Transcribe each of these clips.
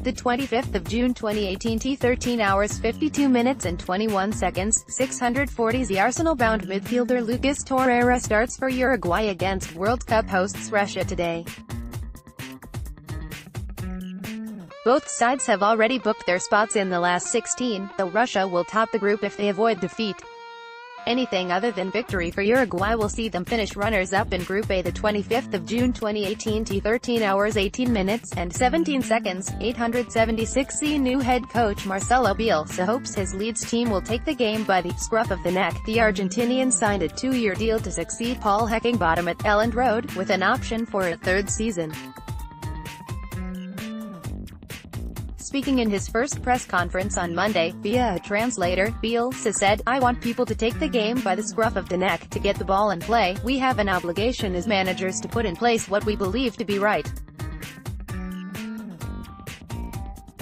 the 25th of June 2018 T 13 hours 52 minutes and 21 seconds, 640. The Arsenal-bound midfielder Lucas Torreira starts for Uruguay against World Cup hosts Russia today. Both sides have already booked their spots in the last 16, though Russia will top the group if they avoid defeat. Anything other than victory for Uruguay will see them finish runners-up in Group A. The 25th of June 2018 T 13 hours 18 minutes and 17 seconds, 876. New head coach Marcelo Bielsa hopes his Leeds team will take the game by the scruff of the neck. The Argentinian signed a 2-year deal to succeed Paul Heckingbottom at Elland Road, with an option for a third season. Speaking in his first press conference on Monday, via a translator, Bielsa said, "I want people to take the game by the scruff of the neck, to get the ball and play. We have an obligation as managers to put in place what we believe to be right.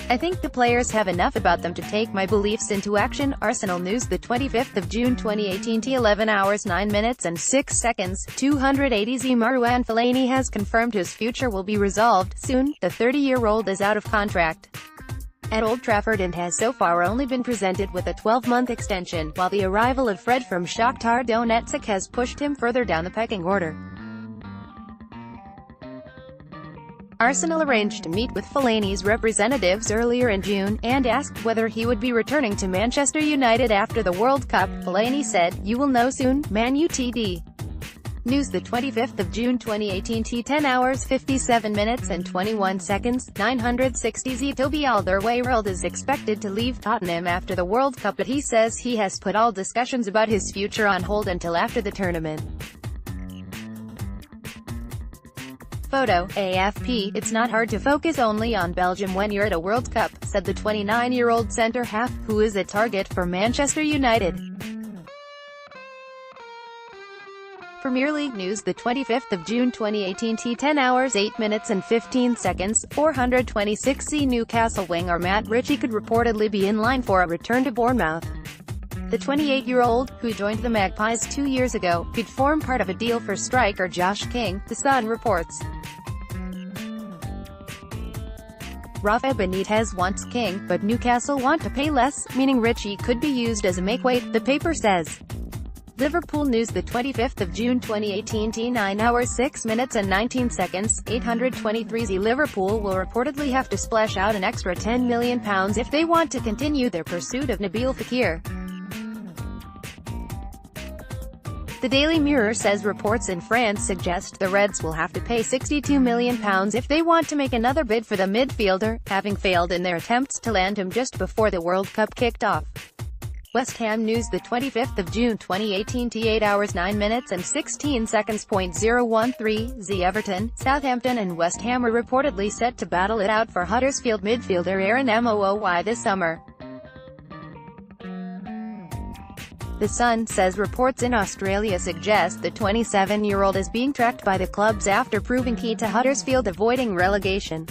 I think the players have enough about them to take my beliefs into action." Arsenal News, the 25th of June 2018 T 11 hours 9 minutes and 6 seconds, 280. Marouane Fellaini has confirmed his future will be resolved soon. The 30-year-old is out of contract at Old Trafford and has so far only been presented with a 12-month extension, while the arrival of Fred from Shakhtar Donetsk has pushed him further down the pecking order. Arsenal arranged to meet with Fellaini's representatives earlier in June, and asked whether he would be returning to Manchester United after the World Cup. Fellaini said, "You will know soon, Man Utd." News, the 25th of June 2018 T 10 hours 57 minutes and 21 seconds, 960. Toby Alderweireld is expected to leave Tottenham after the World Cup, but he says he has put all discussions about his future on hold until after the tournament. Photo, AFP. It's not hard to focus only on Belgium when you're at a World Cup, said the 29-year-old centre-half, who is a target for Manchester United. Premier League News, the 25th of June 2018 T 10 hours 8 minutes and 15 seconds, 426. Newcastle winger Matt Ritchie could reportedly be in line for a return to Bournemouth. The 28-year-old, who joined the Magpies 2 years ago, could form part of a deal for striker Josh King, The Sun reports. Rafa Benitez wants King, but Newcastle want to pay less, meaning Ritchie could be used as a makeweight, the paper says. Liverpool News, the 25th of June 2018 T 9 hours 6 minutes and 19 seconds, 823. Liverpool will reportedly have to splash out an extra £10 million if they want to continue their pursuit of Nabil Fekir. The Daily Mirror says reports in France suggest the Reds will have to pay £62 million if they want to make another bid for the midfielder, having failed in their attempts to land him just before the World Cup kicked off. West Ham News, the 25th of June 2018 T 8 hours 9 minutes and 16 seconds. 013. Everton, Southampton and West Ham are reportedly set to battle it out for Huddersfield midfielder Aaron Mooy this summer. The Sun says reports in Australia suggest the 27-year-old is being tracked by the clubs after proving key to Huddersfield avoiding relegation.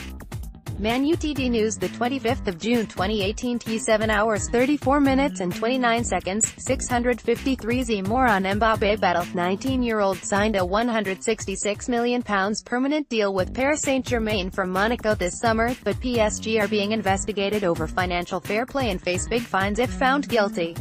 Man Utd News, the 25th of June 2018 T 7 hours 34 minutes and 29 seconds, 653. More on Mbappé battle. 19-year-old signed a £166 million permanent deal with Paris Saint-Germain from Monaco this summer, but PSG are being investigated over financial fair play and face big fines if found guilty.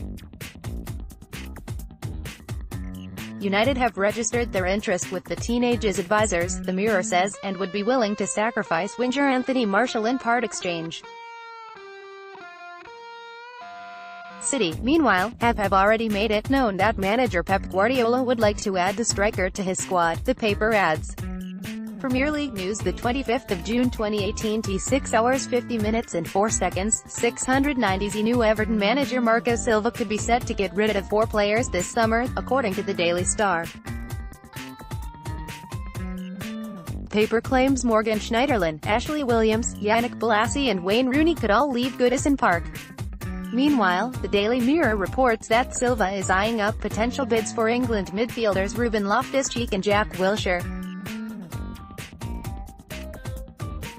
United have registered their interest with the teenage's advisors, the Mirror says, and would be willing to sacrifice winger Anthony Martial in part exchange. City, meanwhile, have already made it known that manager Pep Guardiola would like to add the striker to his squad, the paper adds. Premier League News, the 25th of June 2018 T 6 hours 50 minutes and 4 seconds, 690. New Everton manager Marco Silva could be set to get rid of 4 players this summer, according to the Daily Star. Paper claims Morgan Schneiderlin, Ashley Williams, Yannick Bolasie and Wayne Rooney could all leave Goodison Park. Meanwhile, the Daily Mirror reports that Silva is eyeing up potential bids for England midfielders Ruben Loftus-Cheek and Jack Wilshere.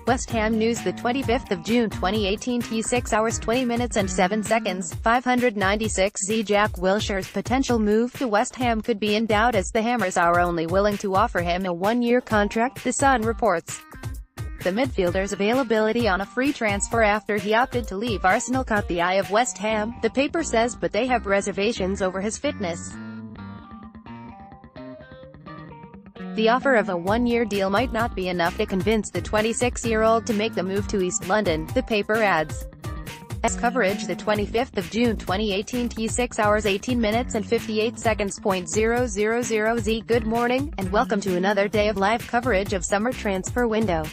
West Ham News, the 25th of June 2018 T 6 hours 20 minutes and 7 seconds, 596. Jack Wilshere's potential move to West Ham could be in doubt as the Hammers are only willing to offer him a 1-year contract, The Sun reports. The midfielder's availability on a free transfer after he opted to leave Arsenal caught the eye of West Ham, the paper says, but they have reservations over his fitness. The offer of a one-year deal might not be enough to convince the 26-year-old to make the move to East London, the paper adds. As coverage the 25th of June 2018 T 6 hours 18 minutes and 58 seconds. 000Z. Good morning, and welcome to another day of live coverage of summer transfer window.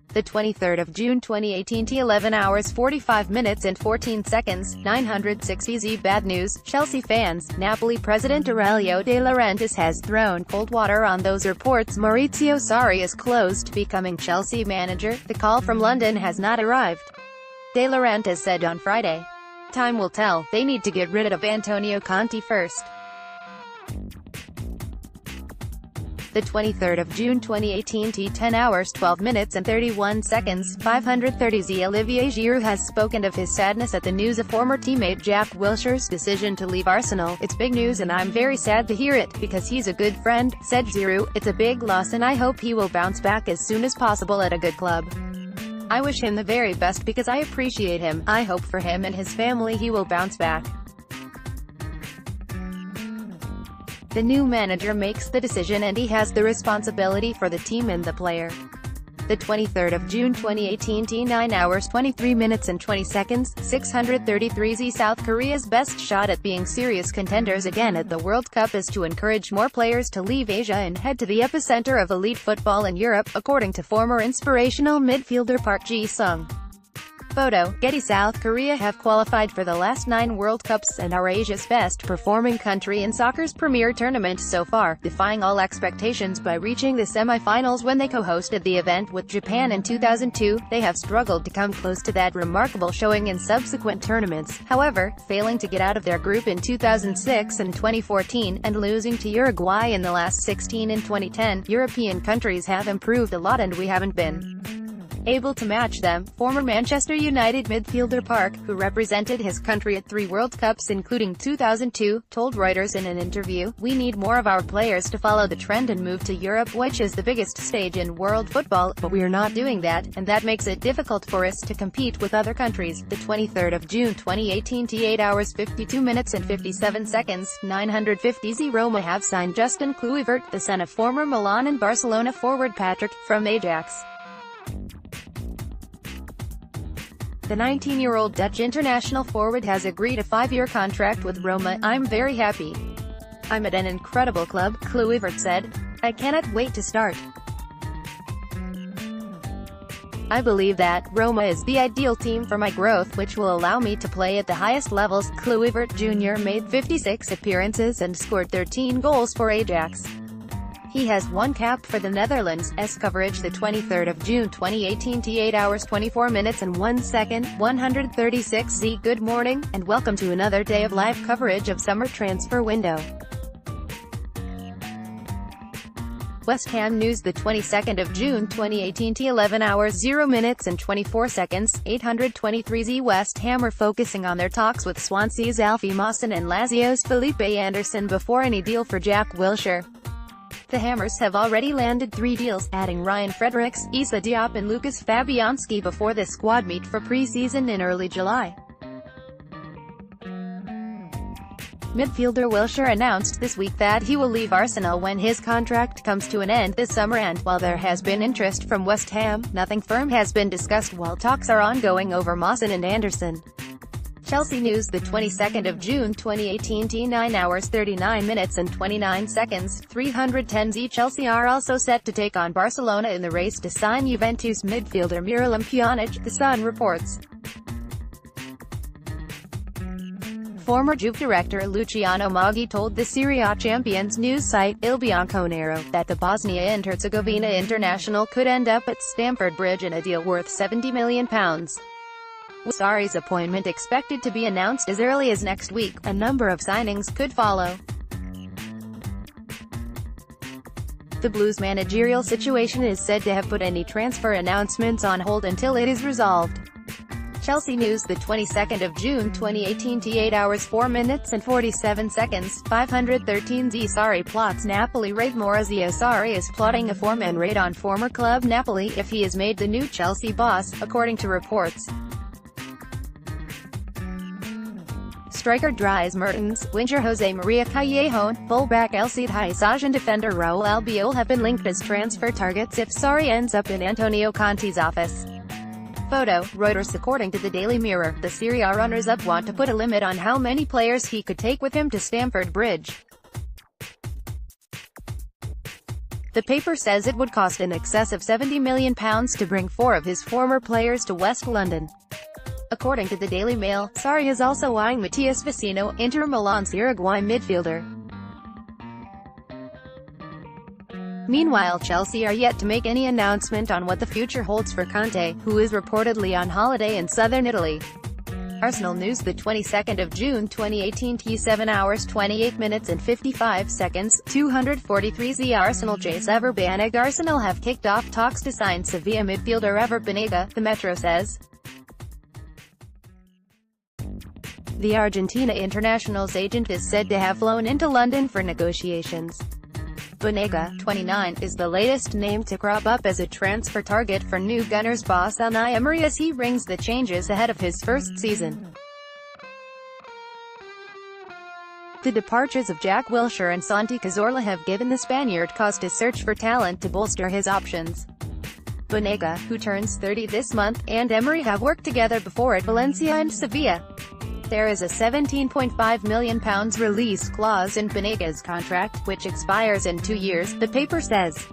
The 23rd of June 2018 T 11 hours 45 minutes and 14 seconds, 960Z. Bad news, Chelsea fans. Napoli president Aurelio De Laurentiis has thrown cold water on those reports Maurizio Sarri is close to becoming Chelsea manager. The call from London has not arrived. De Laurentiis said on Friday. Time will tell, they need to get rid of Antonio Conte first. The 23rd of June 2018 T 10 hours 12 minutes and 31 seconds, 530Z. Olivier Giroud has spoken of his sadness at the news of former teammate Jack Wilshere's decision to leave Arsenal. It's big news and I'm very sad to hear it, because he's a good friend, said Giroud. It's a big loss and I hope he will bounce back as soon as possible at a good club. I wish him the very best because I appreciate him. I hope for him and his family he will bounce back. The new manager makes the decision and he has the responsibility for the team and the player. The 23rd of June 2018 T 9 hours 23 minutes and 20 seconds, 633Z. South Korea's best shot at being serious contenders again at the World Cup is to encourage more players to leave Asia and head to the epicenter of elite football in Europe, according to former inspirational midfielder Park Ji-sung. Photo, Getty. South Korea have qualified for the last 9 World Cups and are Asia's best-performing country in soccer's premier tournament so far, defying all expectations by reaching the semi-finals when they co-hosted the event with Japan in 2002. They have struggled to come close to that remarkable showing in subsequent tournaments, however, failing to get out of their group in 2006 and 2014, and losing to Uruguay in the last 16 in 2010. European countries have improved a lot and we haven't been able to match them. Former Manchester United midfielder Park, who represented his country at 3 World Cups including 2002, told Reuters in an interview, "We need more of our players to follow the trend and move to Europe, which is the biggest stage in world football, but we are not doing that, and that makes it difficult for us to compete with other countries." The 23rd of June 2018 T 8 hours 52 minutes and 57 seconds, 950Z. Roma have signed Justin Kluivert, the son of former Milan and Barcelona forward Patrick, from Ajax. The 19-year-old Dutch international forward has agreed a 5-year contract with Roma. "I'm very happy. I'm at an incredible club," Kluivert said. "I cannot wait to start. I believe that Roma is the ideal team for my growth, which will allow me to play at the highest levels." Kluivert Jr. made 56 appearances and scored 13 goals for Ajax. He has 1 cap for the Netherlands. Coverage the 23rd of June 2018 T 8 hours 24 minutes and 1 second, 136Z. Good morning, and welcome to another day of live coverage of summer transfer window. West Ham news the 22nd of June 2018 T 11 hours 0 minutes and 24 seconds, 823Z. West Ham are focusing on their talks with Swansea's Alfie Mawson and Lazio's Felipe Anderson before any deal for Jack Wilshere. The Hammers have already landed 3 deals, adding Ryan Fredericks, Issa Diop and Lucas Fabianski before the squad meet for pre-season in early July. Midfielder Wilshere announced this week that he will leave Arsenal when his contract comes to an end this summer, and, while there has been interest from West Ham, nothing firm has been discussed while talks are ongoing over Mawson and Anderson. Chelsea news the 22nd of June 2018 T 9 hours 39 minutes and 29 seconds, 310Z. Chelsea are also set to take on Barcelona in the race to sign Juventus midfielder Miralem Pjanic, The Sun reports. Former Juve director Luciano Moggi told the Serie A champions news site, Il Bianconero, that the Bosnia and Herzegovina international could end up at Stamford Bridge in a deal worth £70 million. With Sarri's appointment expected to be announced as early as next week, a number of signings could follow. The Blues' managerial situation is said to have put any transfer announcements on hold until it is resolved. Chelsea News, the 22nd of June 2018 t 8 hours 4 minutes and 47 seconds, 513 Sarri plots Napoli raid. Maurizio Sarri is plotting a four-man raid on former club Napoli if he is made the new Chelsea boss, according to reports. Striker Dries Mertens, winger Jose Maria Callejon, fullback El Cid Haisage and defender Raul Albiol have been linked as transfer targets if Sarri ends up in Antonio Conte's office. Photo, Reuters. According to the Daily Mirror, the Serie A runners-up want to put a limit on how many players he could take with him to Stamford Bridge. The paper says it would cost in excess of £70 million to bring four of his former players to West London. According to the Daily Mail, Sarri is also eyeing Matías Vecino, Inter Milan's Uruguay midfielder. Meanwhile, Chelsea are yet to make any announcement on what the future holds for Conte, who is reportedly on holiday in southern Italy. Arsenal News, the 22nd of June 2018 t 7 hours 28 minutes and 55 seconds, 243 Arsenal J. Ever Banega. Arsenal have kicked off talks to sign Sevilla midfielder Ever Banega, the Metro says. The Argentina international's agent is said to have flown into London for negotiations. Banega, 29, is the latest name to crop up as a transfer target for new Gunners boss Unai Emery as he rings the changes ahead of his first season. The departures of Jack Wilshere and Santi Cazorla have given the Spaniard cause to search for talent to bolster his options. Banega, who turns 30 this month, and Emery have worked together before at Valencia and Sevilla. There is a £17.5 million release clause in Banega's contract, which expires in 2 years, the paper says.